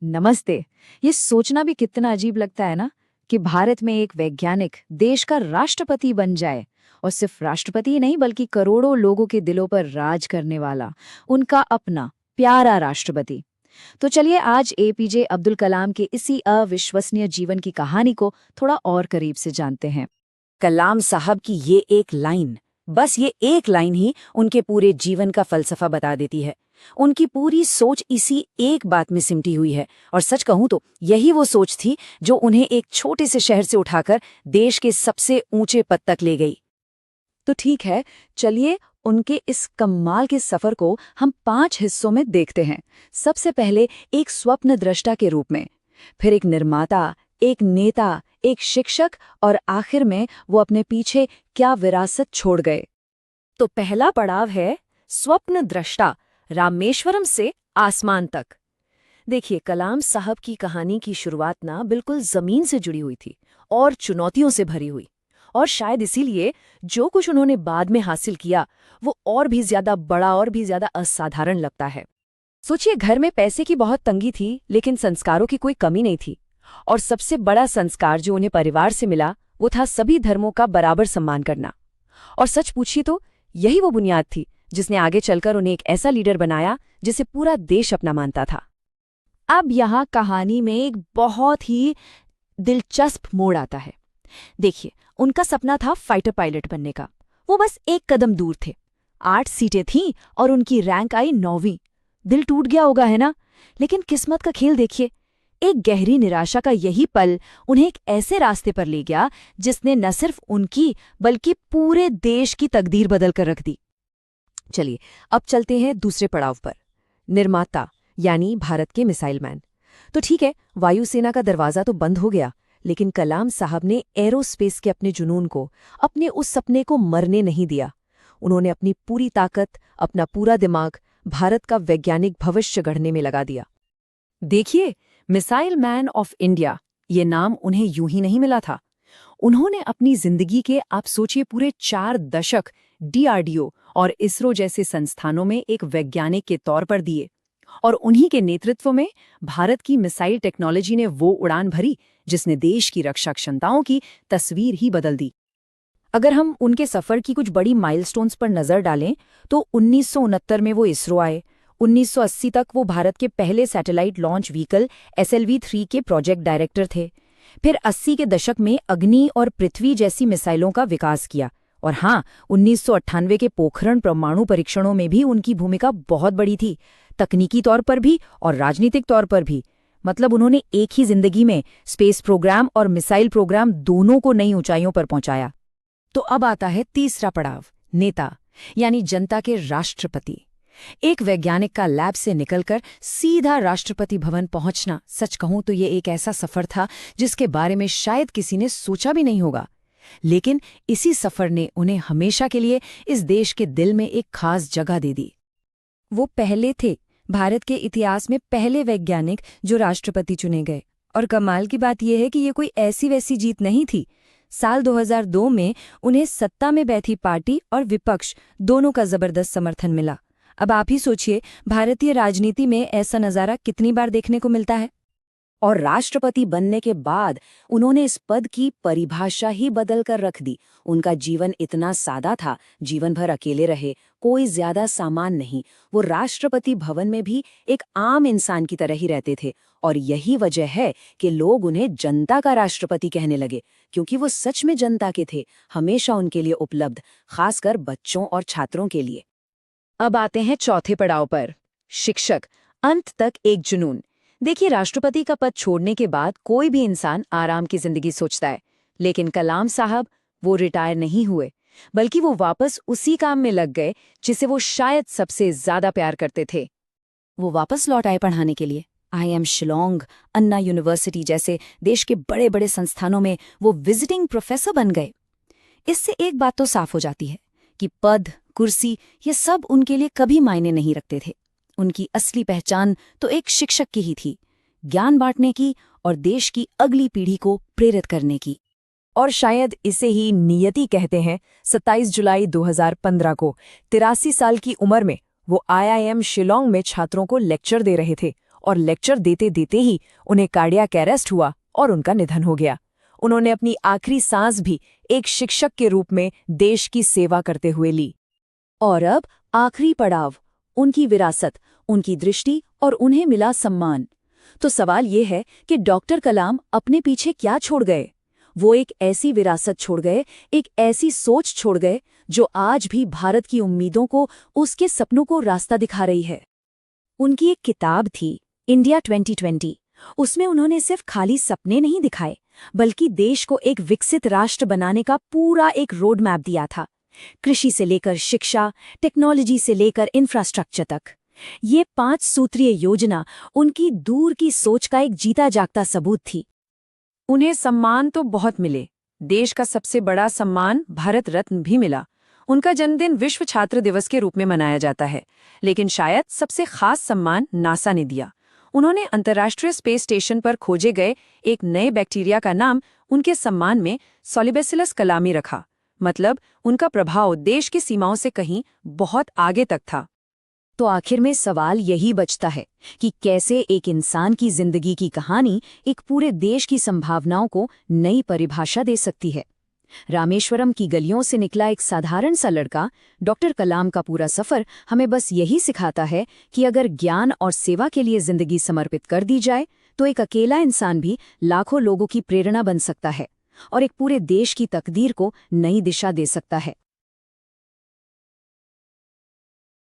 नमस्ते। ये सोचना भी कितना अजीब लगता है ना कि भारत में एक वैज्ञानिक देश का राष्ट्रपति बन जाए, और सिर्फ राष्ट्रपति ही नहीं बल्कि करोड़ों लोगों के दिलों पर राज करने वाला उनका अपना प्यारा राष्ट्रपति। तो चलिए आज एपीजे अब्दुल कलाम के इसी अविश्वसनीय जीवन की कहानी को थोड़ा और करीब से जानते हैं। कलाम साहब की ये एक लाइन, बस ये एक लाइन ही उनके पूरे जीवन का फलसफा बता देती है। उनकी पूरी सोच इसी एक बात में सिमटी हुई है, और सच कहूं तो यही वो सोच थी जो उन्हें एक छोटे से शहर से उठाकर देश के सबसे ऊंचे पद तक ले गई। तो ठीक है, चलिए उनके इस कमाल के सफर को हम 5 हिस्सों में देखते हैं। सबसे पहले एक स्वप्न दृष्टा के रूप में, फिर एक निर्माता, एक नेता, एक शिक्षक, और आखिर में वो अपने पीछे क्या विरासत छोड़ गए। तो पहला पड़ाव है स्वप्न दृष्टा, रामेश्वरम से आसमान तक। देखिए, कलाम साहब की कहानी की शुरुआत ना बिल्कुल जमीन से जुड़ी हुई थी और चुनौतियों से भरी हुई, और शायद इसीलिए जो कुछ उन्होंने बाद में हासिल किया वो और भी ज्यादा बड़ा और भी ज्यादा असाधारण लगता है। सोचिए, घर में पैसे की बहुत तंगी थी लेकिन संस्कारों की कोई कमी नहीं थी, और सबसे बड़ा संस्कार जो उन्हें परिवार से मिला वो था सभी धर्मों का बराबर सम्मान करना। और सच पूछिए तो यही वो बुनियाद थी जिसने आगे चलकर उन्हें एक ऐसा लीडर बनाया जिसे पूरा देश अपना मानता था। अब यहाँ कहानी में एक बहुत ही दिलचस्प मोड़ आता है। देखिए, उनका सपना था फाइटर पायलट बनने का। वो बस एक कदम दूर थे। 8 सीटें थीं और उनकी रैंक आई 9वीं। दिल टूट गया होगा, है ना? लेकिन किस्मत का खेल देखिए, एक गहरी निराशा का यही पल उन्हें एक ऐसे रास्ते पर ले गया जिसने न सिर्फ उनकी बल्कि पूरे देश की तकदीर बदल कर रख दी। चलिए अब चलते हैं दूसरे पड़ाव पर, निर्माता यानी भारत के मिसाइल मैन। तो ठीक है, वायुसेना का दरवाजा तो बंद हो गया, लेकिन कलाम साहब ने एरोस्पेस के अपने जुनून को, अपने उस सपने को मरने नहीं दिया। उन्होंने अपनी पूरी ताकत, अपना पूरा दिमाग भारत का वैज्ञानिक भविष्य गढ़ने में लगा दिया। देखिए, मिसाइल मैन ऑफ इंडिया, ये नाम उन्हें यूं ही नहीं मिला था। उन्होंने अपनी जिंदगी के, आप सोचिए, पूरे 4 दशक डीआरडीओ और इसरो जैसे संस्थानों में एक वैज्ञानिक के तौर पर दिए, और उन्हीं के नेतृत्व में भारत की मिसाइल टेक्नोलॉजी ने वो उड़ान भरी जिसने देश की रक्षा क्षमताओं की तस्वीर ही बदल दी। अगर हम उनके सफर की कुछ बड़ी माइलस्टोन्स पर नजर डालें तो 1969 में वो इसरो आए। 1980 तक वो भारत के पहले सैटेलाइट लॉन्च व्हीकल SLV-3 के प्रोजेक्ट डायरेक्टर थे। फिर 80 के दशक में अग्नि और पृथ्वी जैसी मिसाइलों का विकास किया, और हाँ, 1998 के पोखरण परमाणु परीक्षणों में भी उनकी भूमिका बहुत बड़ी थी, तकनीकी तौर पर भी और राजनीतिक तौर पर भी। मतलब उन्होंने एक ही जिंदगी में स्पेस प्रोग्राम और मिसाइल प्रोग्राम दोनों को नई ऊंचाइयों पर पहुंचाया। तो अब आता है तीसरा पड़ाव, नेता यानी जनता के राष्ट्रपति। एक वैज्ञानिक का लैब से निकलकर सीधा राष्ट्रपति भवन पहुंचना, सच कहूं तो ये एक ऐसा सफर था जिसके बारे में शायद किसी ने सोचा भी नहीं होगा। लेकिन इसी सफर ने उन्हें हमेशा के लिए इस देश के दिल में एक खास जगह दे दी। वो पहले थे भारत के इतिहास में पहले वैज्ञानिक जो राष्ट्रपति चुने गए। और कमाल की बात यह है कि ये कोई ऐसी वैसी जीत नहीं थी। साल 2002 में उन्हें सत्ता में बैठी पार्टी और विपक्ष दोनों का जबरदस्त समर्थन मिला। अब आप ही सोचिए, भारतीय राजनीति में ऐसा नज़ारा कितनी बार देखने को मिलता है। और राष्ट्रपति बनने के बाद उन्होंने इस पद की परिभाषा ही बदल कर रख दी। उनका जीवन इतना सादा था, जीवन भर अकेले रहे, कोई ज्यादा सामान नहीं। वो राष्ट्रपति भवन में भी एक आम इंसान की तरह ही रहते थे, और यही वजह है कि लोग उन्हें जनता का राष्ट्रपति कहने लगे, क्योंकि वो सच में जनता के थे, हमेशा उनके लिए उपलब्ध, खासकर बच्चों और छात्रों के लिए। अब आते हैं चौथे पड़ाव पर, शिक्षक, अंत तक एक जुनून। देखिए, राष्ट्रपति का पद छोड़ने के बाद कोई भी इंसान आराम की जिंदगी सोचता है, लेकिन कलाम साहब वो रिटायर नहीं हुए, बल्कि वो वापस उसी काम में लग गए जिसे वो शायद सबसे ज्यादा प्यार करते थे। वो वापस लौट आए पढ़ाने के लिए। IIM शिलोंग, अन्ना यूनिवर्सिटी जैसे देश के बड़े बड़े संस्थानों में वो विजिटिंग प्रोफेसर बन गए। इससे एक बात तो साफ हो जाती है कि पद, कुर्सी, ये सब उनके लिए कभी मायने नहीं रखते थे। उनकी असली पहचान तो एक शिक्षक की ही थी, ज्ञान बांटने की और देश की अगली पीढ़ी को प्रेरित करने की। और शायद इसे ही नियति कहते हैं। 27 जुलाई 2015 को 83 साल की उम्र में वो IIM शिलोंग में छात्रों को लेक्चर दे रहे थे, और लेक्चर देते देते ही उन्हें कार्डियक अरेस्ट हुआ और उनका निधन हो गया। उन्होंने अपनी आखिरी सांस भी एक शिक्षक के रूप में देश की सेवा करते हुए ली। और अब आखिरी पड़ाव, उनकी विरासत, उनकी दृष्टि और उन्हें मिला सम्मान। तो सवाल ये है कि डॉक्टर कलाम अपने पीछे क्या छोड़ गए? वो एक ऐसी विरासत छोड़ गए, एक ऐसी सोच छोड़ गए जो आज भी भारत की उम्मीदों को, उसके सपनों को रास्ता दिखा रही है। उनकी एक किताब थी, इंडिया 2020। उसमें उन्होंने सिर्फ खाली सपने नहीं दिखाए, बल्कि देश को एक विकसित राष्ट्र बनाने का पूरा एक रोड मैप दिया था। कृषि से लेकर शिक्षा, टेक्नोलॉजी से लेकर इंफ्रास्ट्रक्चर तक। ये 5 सूत्रीय योजना उनकी दूर की सोच का एक जीता जागता सबूत थी। उन्हें सम्मान तो बहुत मिले, देश का सबसे बड़ा सम्मान भारत रत्न भी मिला। उनका जन्मदिन विश्व छात्र दिवस के रूप में मनाया जाता है, लेकिन शायद सबसे खास सम्मान नासा ने दिया। उन्होंने अंतर्राष्ट्रीय स्पेस स्टेशन पर खोजे गए एक नए बैक्टीरिया का नाम उनके सम्मान में सोलिबैसिलस कलामी रखा। मतलब उनका प्रभाव देश की सीमाओं से कहीं बहुत आगे तक था। तो आखिर में सवाल यही बचता है कि कैसे एक इंसान की जिंदगी की कहानी एक पूरे देश की संभावनाओं को नई परिभाषा दे सकती है। रामेश्वरम की गलियों से निकला एक साधारण सा लड़का, डॉक्टर कलाम का पूरा सफर हमें बस यही सिखाता है कि अगर ज्ञान और सेवा के लिए जिंदगी समर्पित कर दी जाए तो एक अकेला इंसान भी लाखों लोगों की प्रेरणा बन सकता है और एक पूरे देश की तकदीर को नई दिशा दे सकता है।